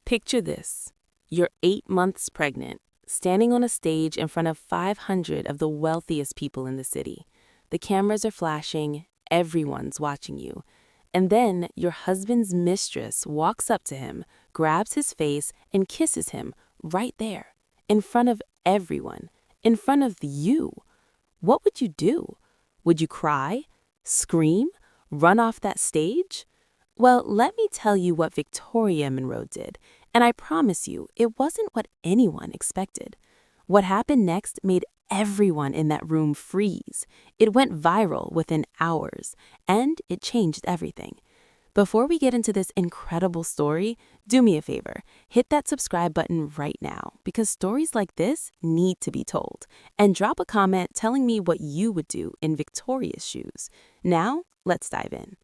Picture this. You're 8 months pregnant, standing on a stage in front of 500 of the wealthiest people in the city. The cameras are flashing, everyone's watching you. And then your husband's mistress walks up to him, grabs his face, and kisses him right there, in front of everyone, in front of you. What would you do? Would you cry? Scream? Run off that stage? Well, let me tell you what Victoria Monroe did, and I promise you, it wasn't what anyone expected. What happened next made everyone in that room freeze. It went viral within hours, and it changed everything. Before we get into this incredible story, do me a favor, hit that subscribe button right now, because stories like this need to be told, and drop a comment telling me what you would do in Victoria's shoes. Now, let's dive in.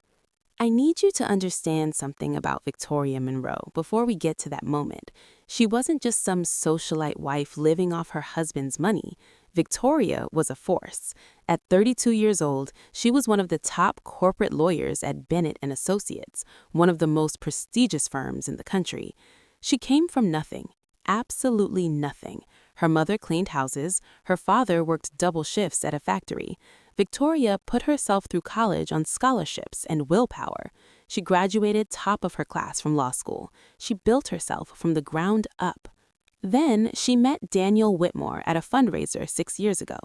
I need you to understand something about Victoria Monroe before we get to that moment. She wasn't just some socialite wife living off her husband's money. Victoria was a force. At 32 years old, she was one of the top corporate lawyers at Bennett and Associates, one of the most prestigious firms in the country. She came from nothing, absolutely nothing. Her mother cleaned houses, her father worked double shifts at a factory. Victoria put herself through college on scholarships and willpower. She graduated top of her class from law school. She built herself from the ground up. Then she met Daniel Whitmore at a fundraiser 6 years ago.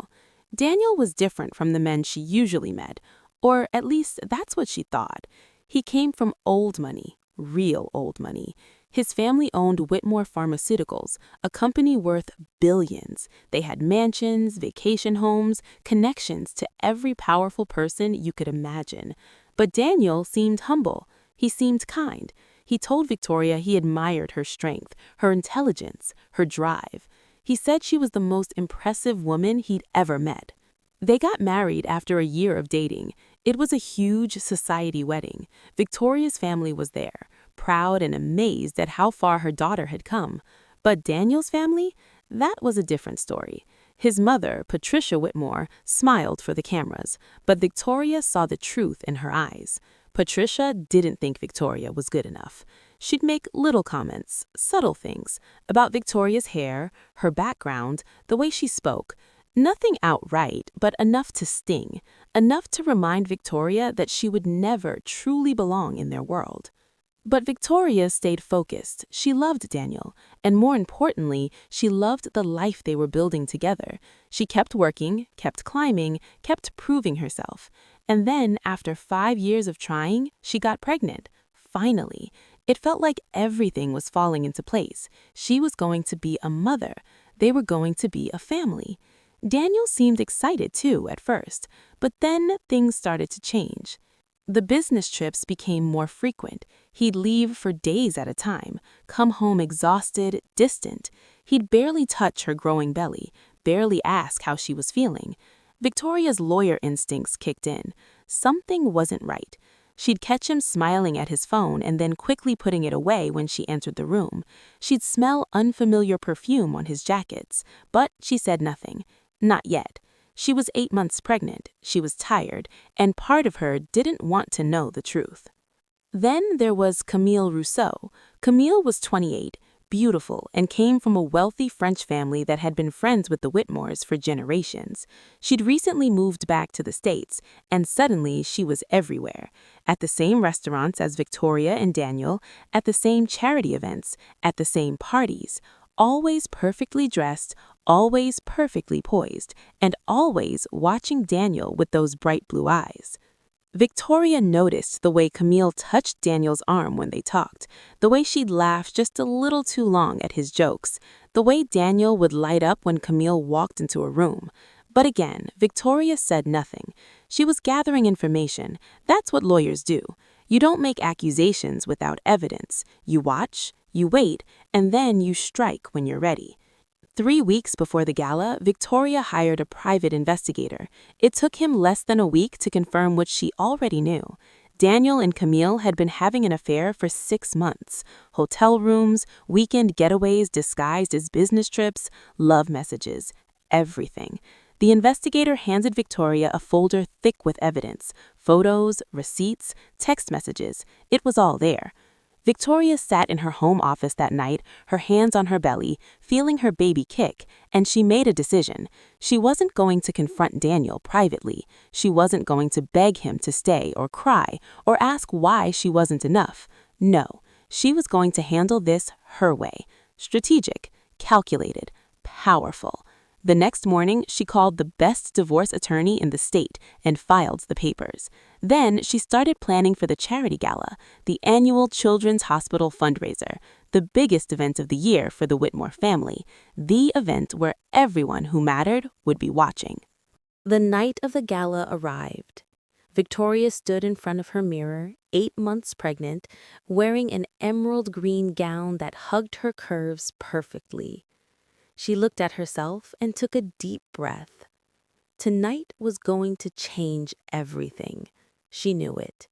Daniel was different from the men she usually met, or at least that's what she thought. He came from old money, real old money. His family owned Whitmore Pharmaceuticals, a company worth billions. They had mansions, vacation homes, connections to every powerful person you could imagine. But Daniel seemed humble. He seemed kind. He told Victoria he admired her strength, her intelligence, her drive. He said she was the most impressive woman he'd ever met. They got married after a year of dating. It was a huge society wedding. Victoria's family was there, proud and amazed at how far her daughter had come. But Daniel's family? That was a different story. His mother, Patricia Whitmore, smiled for the cameras, but Victoria saw the truth in her eyes. Patricia didn't think Victoria was good enough. She'd make little comments, subtle things, about Victoria's hair, her background, the way she spoke. Nothing outright, but enough to sting, enough to remind Victoria that she would never truly belong in their world. But Victoria stayed focused. She loved Daniel, and more importantly, she loved the life they were building together. She kept working, kept climbing, kept proving herself. And then, after 5 years of trying, she got pregnant. Finally. It felt like everything was falling into place. She was going to be a mother. They were going to be a family. Daniel seemed excited too at first, but then things started to change. The business trips became more frequent. He'd leave for days at a time, come home exhausted, distant. He'd barely touch her growing belly, barely ask how she was feeling. Victoria's lawyer instincts kicked in. Something wasn't right. She'd catch him smiling at his phone and then quickly putting it away when she entered the room. She'd smell unfamiliar perfume on his jackets, but she said nothing. Not yet. She was 8 months pregnant, she was tired, and part of her didn't want to know the truth. Then there was Camille Rousseau. Camille was 28, beautiful, and came from a wealthy French family that had been friends with the Whitmores for generations. She'd recently moved back to the States, and suddenly she was everywhere. At the same restaurants as Victoria and Daniel, at the same charity events, at the same parties. Always perfectly dressed, always perfectly poised, and always watching Daniel with those bright blue eyes. Victoria noticed the way Camille touched Daniel's arm when they talked, the way she'd laugh just a little too long at his jokes, the way Daniel would light up when Camille walked into a room. But again, Victoria said nothing. She was gathering information. That's what lawyers do. You don't make accusations without evidence. You watch, you wait, and then you strike when you're ready. 3 weeks before the gala, Victoria hired a private investigator. It took him less than a week to confirm what she already knew. Daniel and Camille had been having an affair for 6 months. Hotel rooms, weekend getaways disguised as business trips, love messages, everything. The investigator handed Victoria a folder thick with evidence, photos, receipts, text messages. It was all there. Victoria sat in her home office that night, her hands on her belly, feeling her baby kick, and she made a decision. She wasn't going to confront Daniel privately. She wasn't going to beg him to stay or cry or ask why she wasn't enough. No, she was going to handle this her way. Strategic, calculated, powerful. The next morning, she called the best divorce attorney in the state and filed the papers. Then she started planning for the charity gala, the annual Children's Hospital fundraiser, the biggest event of the year for the Whitmore family, the event where everyone who mattered would be watching. The night of the gala arrived. Victoria stood in front of her mirror, 8 months pregnant, wearing an emerald green gown that hugged her curves perfectly. She looked at herself and took a deep breath. Tonight was going to change everything. She knew it.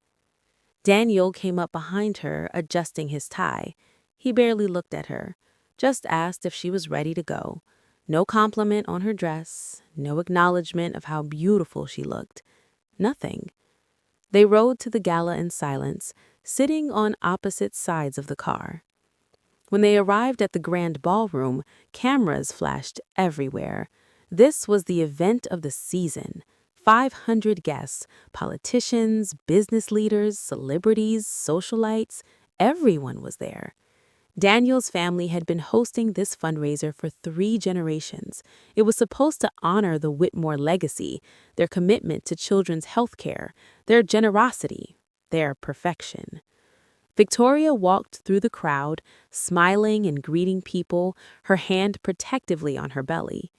Daniel came up behind her, adjusting his tie. He barely looked at her, just asked if she was ready to go. No compliment on her dress, no acknowledgement of how beautiful she looked. Nothing. They rode to the gala in silence, sitting on opposite sides of the car. When they arrived at the grand ballroom, cameras flashed everywhere. This was the event of the season. 500 guests, politicians, business leaders, celebrities, socialites, everyone was there. Daniel's family had been hosting this fundraiser for 3 generations. It was supposed to honor the Whitmore legacy, their commitment to children's health care, their generosity, their perfection. Victoria walked through the crowd, smiling and greeting people, her hand protectively on her belly.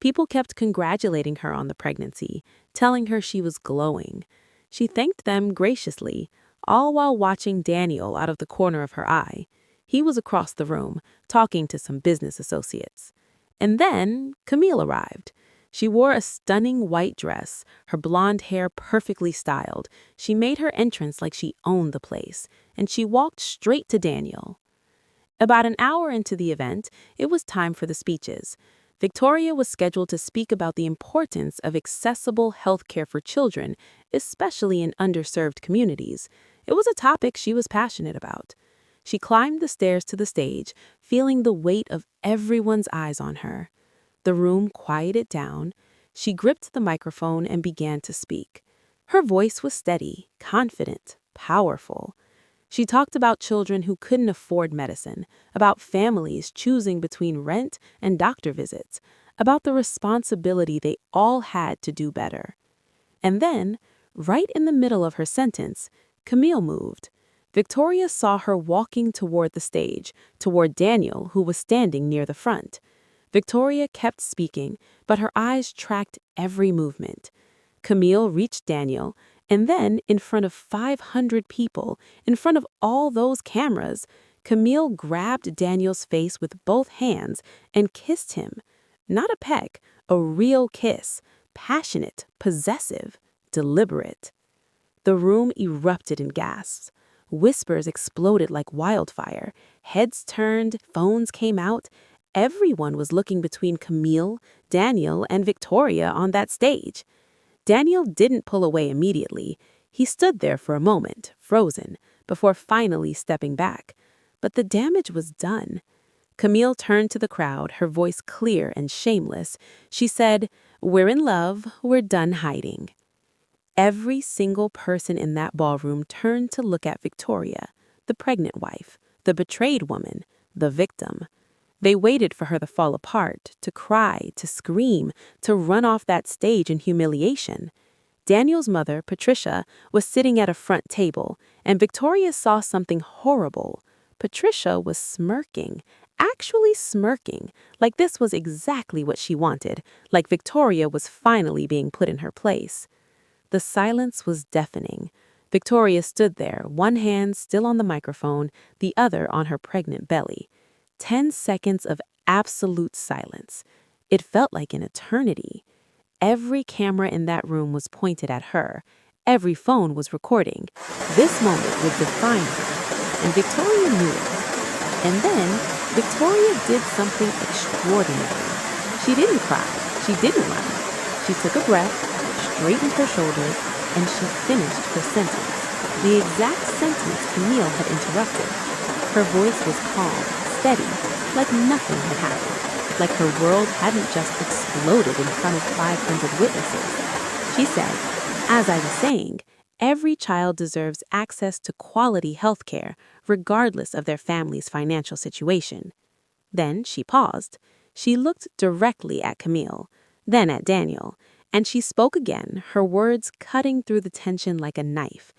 People kept congratulating her on the pregnancy, telling her she was glowing. She thanked them graciously, all while watching Daniel out of the corner of her eye. He was across the room, talking to some business associates. And then Camille arrived. She wore a stunning white dress, her blonde hair perfectly styled. She made her entrance like she owned the place, and she walked straight to Daniel. About an hour into the event, it was time for the speeches. Victoria was scheduled to speak about the importance of accessible health care for children, especially in underserved communities. It was a topic she was passionate about. She climbed the stairs to the stage, feeling the weight of everyone's eyes on her. The room quieted down. She gripped the microphone and began to speak. Her voice was steady, confident, powerful. She talked about children who couldn't afford medicine, about families choosing between rent and doctor visits, about the responsibility they all had to do better. And then, right in the middle of her sentence, Camille moved. Victoria saw her walking toward the stage, toward Daniel, who was standing near the front. Victoria kept speaking, but her eyes tracked every movement. Camille reached Daniel, and then, in front of 500 people, in front of all those cameras, Camille grabbed Daniel's face with both hands and kissed him. Not a peck, a real kiss, passionate, possessive, deliberate. The room erupted in gasps. Whispers exploded like wildfire. Heads turned, phones came out. Everyone was looking between Camille, Daniel, and Victoria on that stage. Daniel didn't pull away immediately. He stood there for a moment, frozen, before finally stepping back. But the damage was done. Camille turned to the crowd, her voice clear and shameless. She said, "We're in love, we're done hiding." Every single person in that ballroom turned to look at Victoria, the pregnant wife, the betrayed woman, the victim. They waited for her to fall apart, to cry, to scream, to run off that stage in humiliation. Daniel's mother, Patricia, was sitting at a front table, and Victoria saw something horrible. Patricia was smirking, actually smirking, like this was exactly what she wanted, like Victoria was finally being put in her place. The silence was deafening. Victoria stood there, one hand still on the microphone, the other on her pregnant belly. 10 seconds of absolute silence. It felt like an eternity. Every camera in that room was pointed at her. Every phone was recording. This moment would define her, and Victoria knew it. And then, Victoria did something extraordinary. She didn't cry. She didn't run. She took a breath, straightened her shoulders, and she finished her sentence. The exact sentence Camille had interrupted. Her voice was calm, steady, like nothing had happened, like her world hadn't just exploded in front of 500 witnesses. She said, "As I was saying, every child deserves access to quality health care, regardless of their family's financial situation." Then she paused. She looked directly at Camille, then at Daniel, and she spoke again, her words cutting through the tension like a knife.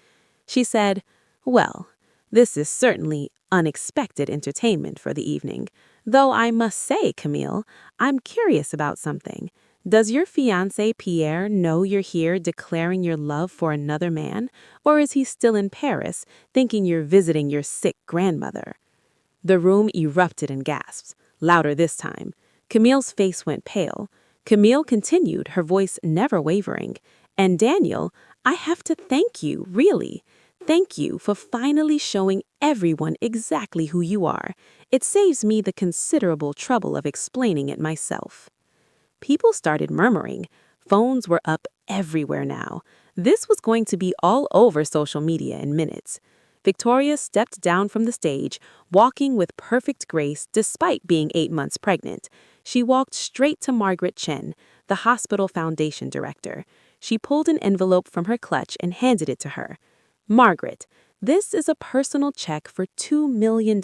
She said, "Well, this is certainly unexpected entertainment for the evening, though I must say, Camille, I'm curious about something. Does your fiancé Pierre know you're here declaring your love for another man, or is he still in Paris thinking you're visiting your sick grandmother?" The room erupted in gasps, louder this time. Camille's face went pale. Camille continued, her voice never wavering. "And Daniel, I have to thank you, really. Thank you for finally showing everyone exactly who you are. It saves me the considerable trouble of explaining it myself." People started murmuring. Phones were up everywhere now. This was going to be all over social media in minutes. Victoria stepped down from the stage, walking with perfect grace despite being 8 months pregnant. She walked straight to Margaret Chen, the hospital foundation director. She pulled an envelope from her clutch and handed it to her. "Margaret, this is a personal check for $2 million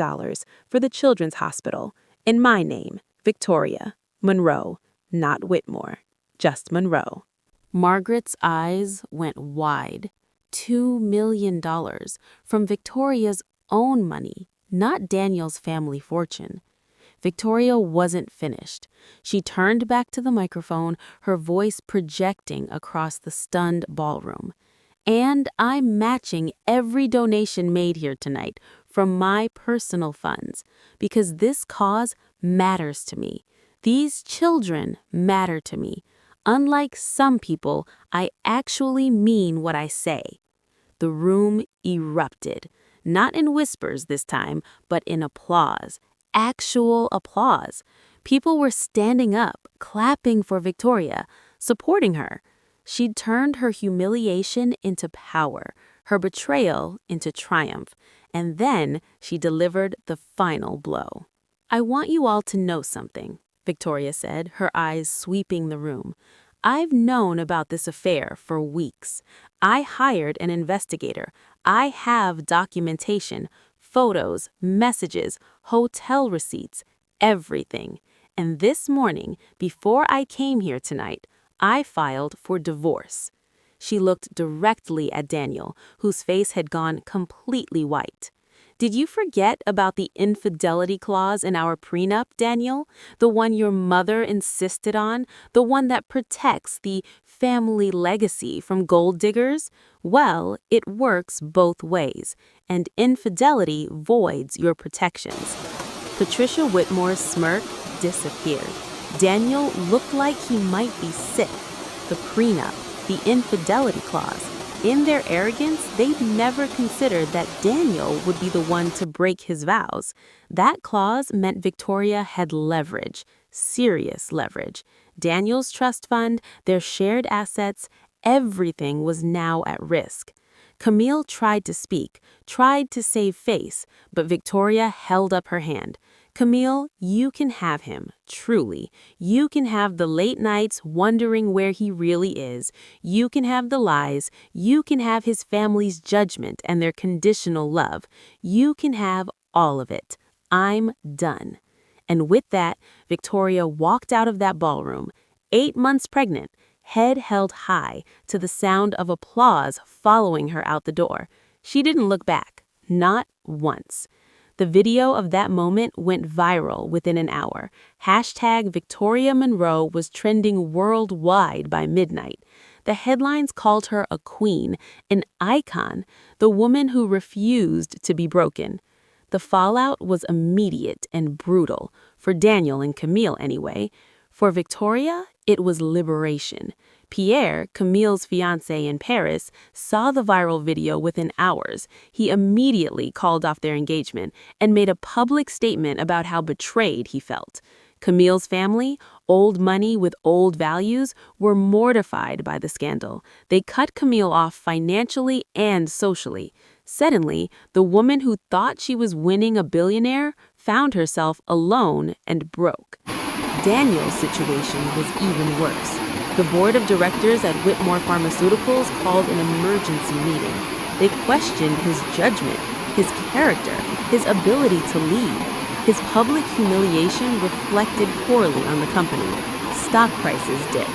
for the Children's Hospital. In my name, Victoria Monroe, not Whitmore, just Monroe." Margaret's eyes went wide. $2 million from Victoria's own money, not Daniel's family fortune. Victoria wasn't finished. She turned back to the microphone, her voice projecting across the stunned ballroom. "And I'm matching every donation made here tonight from my personal funds, because this cause matters to me. These children matter to me. Unlike some people, I actually mean what I say." The room erupted, not in whispers this time, but in applause, actual applause. People were standing up, clapping for Victoria, supporting her. She'd turned her humiliation into power, her betrayal into triumph, and then she delivered the final blow. "I want you all to know something," Victoria said, her eyes sweeping the room. "I've known about this affair for weeks. I hired an investigator. I have documentation, photos, messages, hotel receipts, everything. And this morning, before I came here tonight, I filed for divorce." She looked directly at Daniel, whose face had gone completely white. "Did you forget about the infidelity clause in our prenup, Daniel? The one your mother insisted on? The one that protects the family legacy from gold diggers? Well, it works both ways, and infidelity voids your protections." Patricia Whitmore's smirk disappeared. Daniel looked like he might be sick. The prenup, the infidelity clause. In their arrogance, they'd never considered that Daniel would be the one to break his vows. That clause meant Victoria had leverage, serious leverage. Daniel's trust fund, their shared assets, everything was now at risk. Camille tried to speak, tried to save face, but Victoria held up her hand. "Camille, you can have him, truly. You can have the late nights wondering where he really is. You can have the lies. You can have his family's judgment and their conditional love. You can have all of it. I'm done." And with that, Victoria walked out of that ballroom, 8 months pregnant, head held high, to the sound of applause following her out the door. She didn't look back, not once. The video of that moment went viral within an hour. Hashtag Victoria Monroe was trending worldwide by midnight. The headlines called her a queen, an icon, the woman who refused to be broken. The fallout was immediate and brutal, for Daniel and Camille anyway. For Victoria, it was liberation. Pierre, Camille's fiancé in Paris, saw the viral video within hours. He immediately called off their engagement and made a public statement about how betrayed he felt. Camille's family, old money with old values, were mortified by the scandal. They cut Camille off financially and socially. Suddenly, the woman who thought she was winning a billionaire found herself alone and broke. Daniel's situation was even worse. The board of directors at Whitmore Pharmaceuticals called an emergency meeting. They questioned his judgment, his character, his ability to lead. His public humiliation reflected poorly on the company. Stock prices dipped.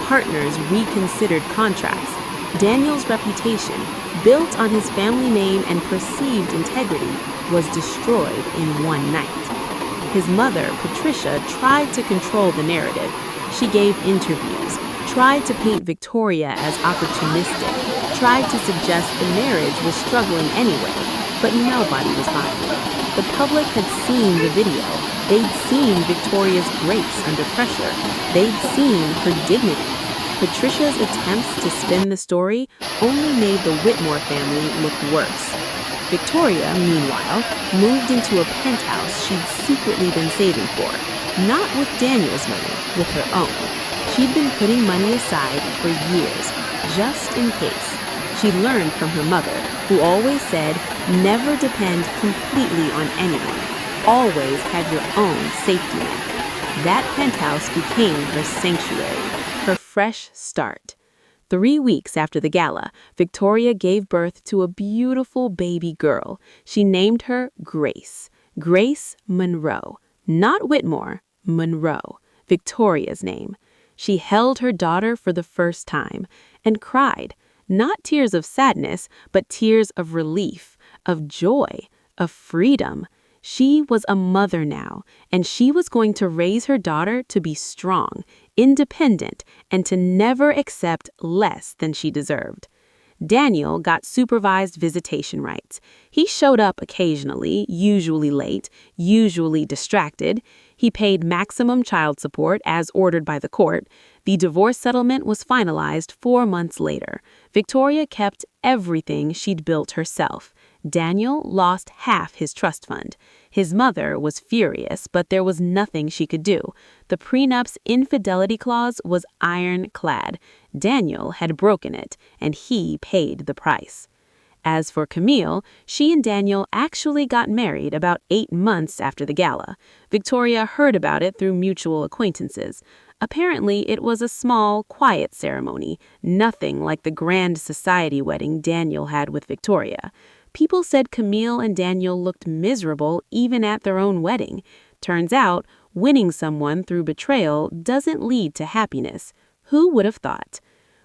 Partners reconsidered contracts. Daniel's reputation, built on his family name and perceived integrity, was destroyed in one night. His mother, Patricia, tried to control the narrative. She gave interviews, tried to paint Victoria as opportunistic, tried to suggest the marriage was struggling anyway, but nobody was buying it. The public had seen the video. They'd seen Victoria's grace under pressure. They'd seen her dignity. Patricia's attempts to spin the story only made the Whitmore family look worse. Victoria, meanwhile, moved into a penthouse she'd secretly been saving for, not with Daniel's money, with her own. She'd been putting money aside for years, just in case. She'd learned from her mother, who always said, never depend completely on anyone. Always have your own safety net. That penthouse became her sanctuary, her fresh start. 3 weeks after the gala, Victoria gave birth to a beautiful baby girl. She named her Grace. Grace Monroe. Not Whitmore, Monroe, Victoria's name. She held her daughter for the first time and cried, not tears of sadness, but tears of relief, of joy, of freedom. She was a mother now, and she was going to raise her daughter to be strong, independent, and to never accept less than she deserved. Daniel got supervised visitation rights. He showed up occasionally, usually late, usually distracted. He paid maximum child support as ordered by the court. The divorce settlement was finalized 4 months later. Victoria kept everything she'd built herself. Daniel lost half his trust fund. His mother was furious, but there was nothing she could do. The prenup's infidelity clause was ironclad. Daniel had broken it, and he paid the price. As for Camille, she and Daniel actually got married about 8 months after the gala. Victoria heard about it through mutual acquaintances. Apparently, it was a small, quiet ceremony, nothing like the grand society wedding Daniel had with Victoria. People said Camille and Daniel looked miserable even at their own wedding. Turns out, winning someone through betrayal doesn't lead to happiness. Who would have thought?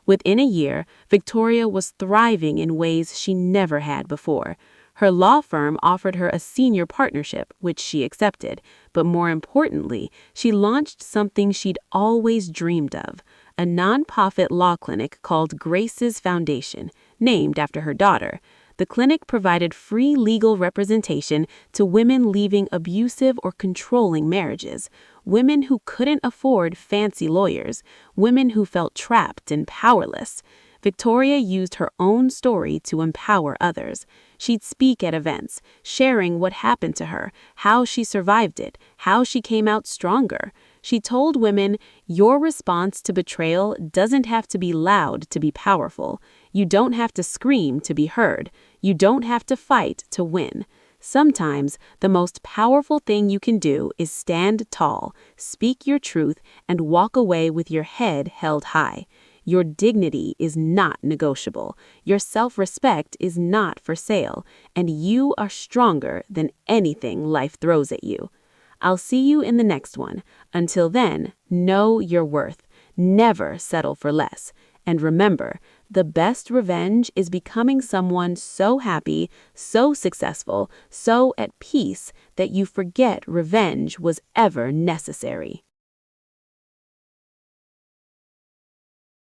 Within a year, Victoria was thriving in ways she never had before. Her law firm offered her a senior partnership, which she accepted. But more importantly, she launched something she'd always dreamed of, a nonprofit law clinic called Grace's Foundation, named after her daughter. The clinic provided free legal representation to women leaving abusive or controlling marriages, women who couldn't afford fancy lawyers, women who felt trapped and powerless. Victoria used her own story to empower others. She'd speak at events, sharing what happened to her, how she survived it, how she came out stronger. She told women, your response to betrayal doesn't have to be loud to be powerful. You don't have to scream to be heard. You don't have to fight to win. Sometimes the most powerful thing you can do is stand tall, speak your truth, and walk away with your head held high. Your dignity is not negotiable. Your self-respect is not for sale, and you are stronger than anything life throws at you. I'll see you in the next one. Until then, know your worth. Never settle for less. And remember, the best revenge is becoming someone so happy, so successful, so at peace that you forget revenge was ever necessary.